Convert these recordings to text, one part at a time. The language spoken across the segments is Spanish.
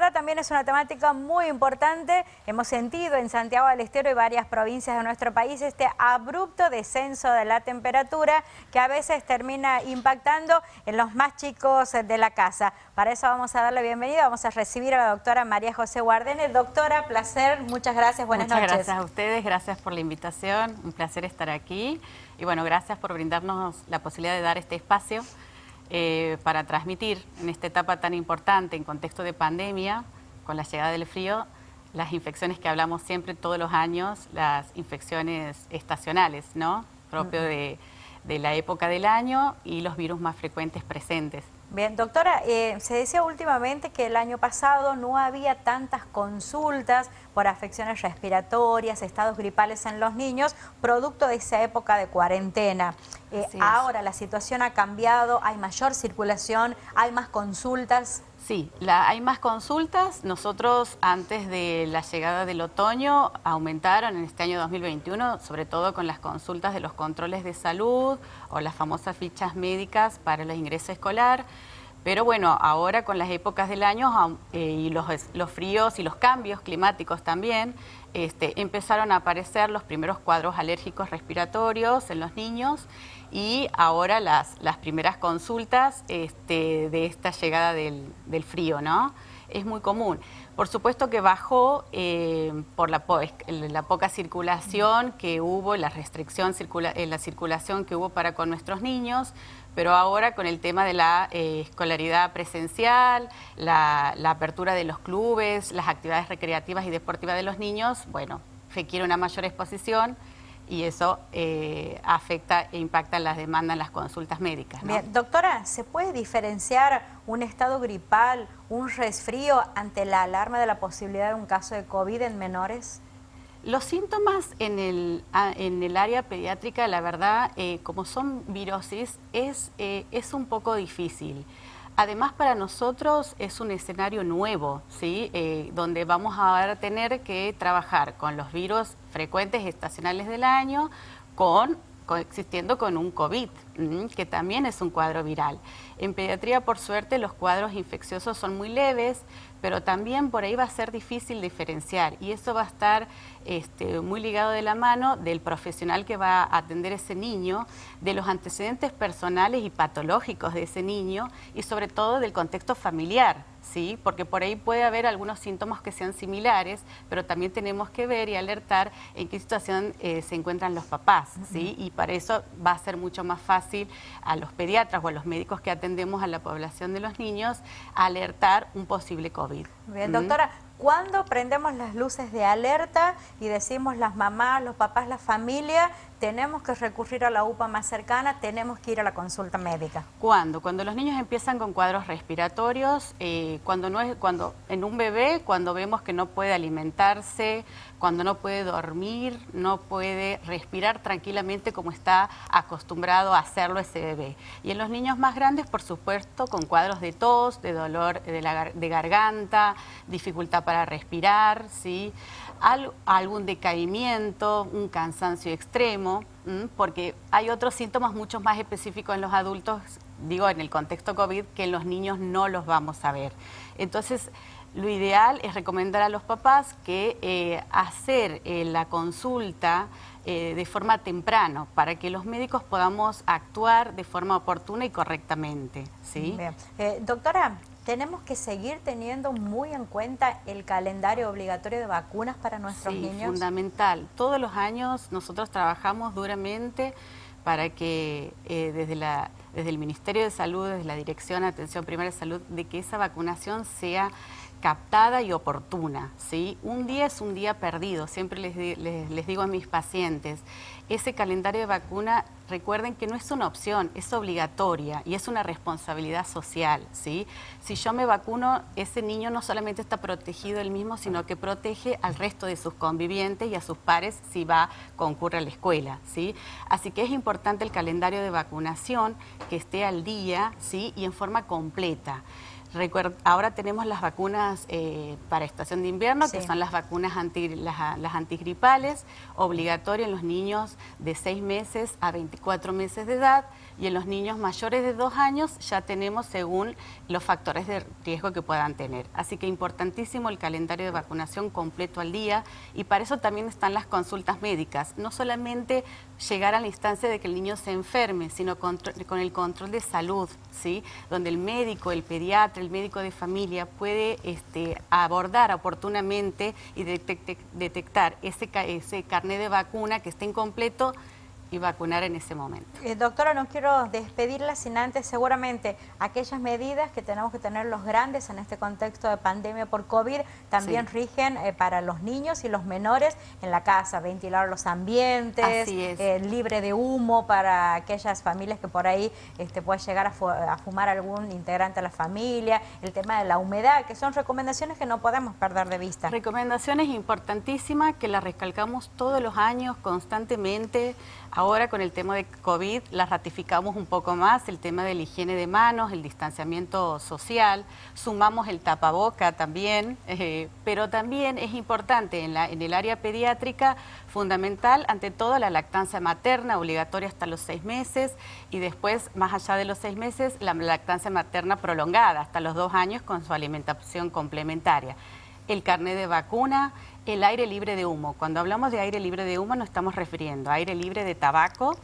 verdad también es una temática muy importante. Hemos sentido en Santiago del Estero y varias provincias de nuestro país este abrupto descenso de la temperatura que a veces termina impactando en los más chicos de la casa. Para eso vamos a darle bienvenida, vamos a recibir a la doctora María José Guardene. Doctora, placer, muchas gracias, buenas noches. Muchas gracias a ustedes, gracias por la invitación, un placer estar aquí. Y bueno, gracias por brindarnos la posibilidad de dar este espacio para transmitir en esta etapa tan importante, en contexto de pandemia, con la llegada del frío, las infecciones que hablamos siempre todos los años, las infecciones estacionales, ¿no? Propio de la época del año y los virus más frecuentes presentes. Bien, doctora, se decía últimamente que el año pasado no había tantas consultas por afecciones respiratorias, estados gripales en los niños, producto de esa época de cuarentena. Ahora la situación ha cambiado, hay mayor circulación, hay más consultas. Sí, hay más consultas. Nosotros antes de la llegada del otoño aumentaron en este año 2021, sobre todo con las consultas de los controles de salud o las famosas fichas médicas para el ingreso escolar. Pero bueno, ahora con las épocas del año y los fríos y los cambios climáticos también, empezaron a aparecer los primeros cuadros alérgicos respiratorios en los niños y ahora las primeras consultas de esta llegada del frío, ¿no? Es muy común. Por supuesto que bajó por la poca circulación que hubo, la restricción en la circulación que hubo para con nuestros niños, pero ahora con el tema de la escolaridad presencial, la apertura de los clubes, las actividades recreativas y deportivas de los niños, bueno, requiere una mayor exposición y eso afecta e impacta las demandas en las consultas médicas, ¿no? Bien, doctora, ¿se puede diferenciar un estado gripal, un resfrío ante la alarma de la posibilidad de un caso de COVID en menores? Los síntomas en el área pediátrica, la verdad, como son virosis, es un poco difícil. Además, para nosotros es un escenario nuevo, ¿sí? Donde vamos a tener que trabajar con los virus frecuentes estacionales del año, coexistiendo con un COVID, que también es un cuadro viral. En pediatría, por suerte, los cuadros infecciosos son muy leves, pero también por ahí va a ser difícil diferenciar y eso va a estar muy ligado de la mano del profesional que va a atender ese niño, de los antecedentes personales y patológicos de ese niño y sobre todo del contexto familiar, ¿sí? Porque por ahí puede haber algunos síntomas que sean similares, pero también tenemos que ver y alertar en qué situación se encuentran los papás, ¿sí? Y para eso va a ser mucho más fácil a los pediatras o a los médicos que atendemos a la población de los niños alertar un posible COVID. Bien, doctora, ¿cuándo prendemos las luces de alerta y decimos las mamás, los papás, la familia, tenemos que recurrir a la UPA más cercana, tenemos que ir a la consulta médica? ¿Cuándo? Cuando los niños empiezan con cuadros respiratorios, cuando en un bebé, cuando vemos que no puede alimentarse, cuando no puede dormir, no puede respirar tranquilamente como está acostumbrado a hacerlo ese bebé. Y en los niños más grandes, por supuesto, con cuadros de tos, de dolor de garganta, dificultad para respirar, ¿sí? Algún decaimiento, un cansancio extremo, porque hay otros síntomas mucho más específicos en los adultos, digo en el contexto COVID, que en los niños no los vamos a ver. Entonces, lo ideal es recomendar a los papás que hacer la consulta de forma temprano para que los médicos podamos actuar de forma oportuna y correctamente, ¿sí? Bien. Doctora, ¿tenemos que seguir teniendo muy en cuenta el calendario obligatorio de vacunas para nuestros niños? Sí, fundamental. Todos los años nosotros trabajamos duramente para que desde el Ministerio de Salud, desde la Dirección de Atención Primaria de Salud, de que esa vacunación sea captada y oportuna, ¿sí? Un día es un día perdido, siempre les digo a mis pacientes, ese calendario de vacuna, recuerden que no es una opción, es obligatoria y es una responsabilidad social, ¿sí? Si yo me vacuno, ese niño no solamente está protegido él mismo, sino que protege al resto de sus convivientes y a sus pares si concurre a la escuela, ¿sí? Así que es importante el calendario de vacunación que esté al día, ¿sí? Y en forma completa. Ahora tenemos las vacunas para estación de invierno, sí, que son las vacunas las antigripales, obligatorias en los niños de 6 meses a 24 meses de edad, y en los niños mayores de 2 años ya tenemos según los factores de riesgo que puedan tener. Así que importantísimo el calendario de vacunación completo al día, y para eso también están las consultas médicas. No solamente llegar a la instancia de que el niño se enferme, sino con el control de salud, ¿sí? Donde el médico, el pediatra, el médico de familia puede abordar oportunamente y detectar ese carnet de vacuna que esté incompleto y vacunar en ese momento. Doctora, no quiero despedirla sin antes, seguramente aquellas medidas que tenemos que tener los grandes en este contexto de pandemia por COVID también sí rigen para los niños y los menores en la casa, ventilar los ambientes, libre de humo para aquellas familias que por ahí puede llegar a fumar algún integrante de la familia, el tema de la humedad, que son recomendaciones que no podemos perder de vista. Recomendaciones importantísimas que las recalcamos todos los años constantemente. Ahora con el tema de COVID las ratificamos un poco más, el tema de la higiene de manos, el distanciamiento social, sumamos el tapaboca también, pero también es importante en el área pediátrica, fundamental ante todo la lactancia materna, obligatoria hasta los 6 meses, y después, más allá de los 6 meses, la lactancia materna prolongada hasta los 2 años con su alimentación complementaria. El carnet de vacuna, el aire libre de humo. Cuando hablamos de aire libre de humo nos estamos refiriendo a aire libre de tabaco,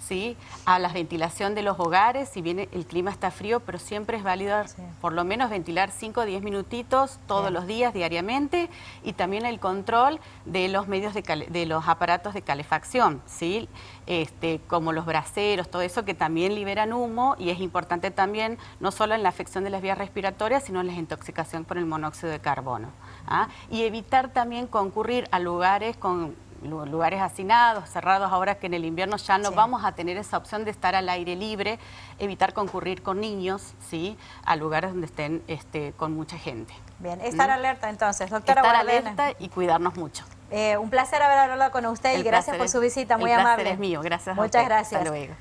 ¿sí? A la ventilación de los hogares, si bien el clima está frío, pero siempre es válido por lo menos ventilar 5 o 10 minutitos todos los días, diariamente, y también el control de los medios de los aparatos de calefacción, ¿sí? Como los braseros, todo eso que también liberan humo, y es importante también no solo en la afección de las vías respiratorias, sino en la intoxicación por el monóxido de carbono. Y evitar también concurrir a lugares hacinados, cerrados, ahora que en el invierno ya no vamos a tener esa opción de estar al aire libre, evitar concurrir con niños, ¿sí? A lugares donde estén con mucha gente. Bien, estar alerta entonces, doctora Estar Guardena. alerta y cuidarnos mucho. Un placer haber hablado con usted y gracias por su visita, muy amable. El placer es mío, gracias a usted. Muchas gracias. Hasta luego.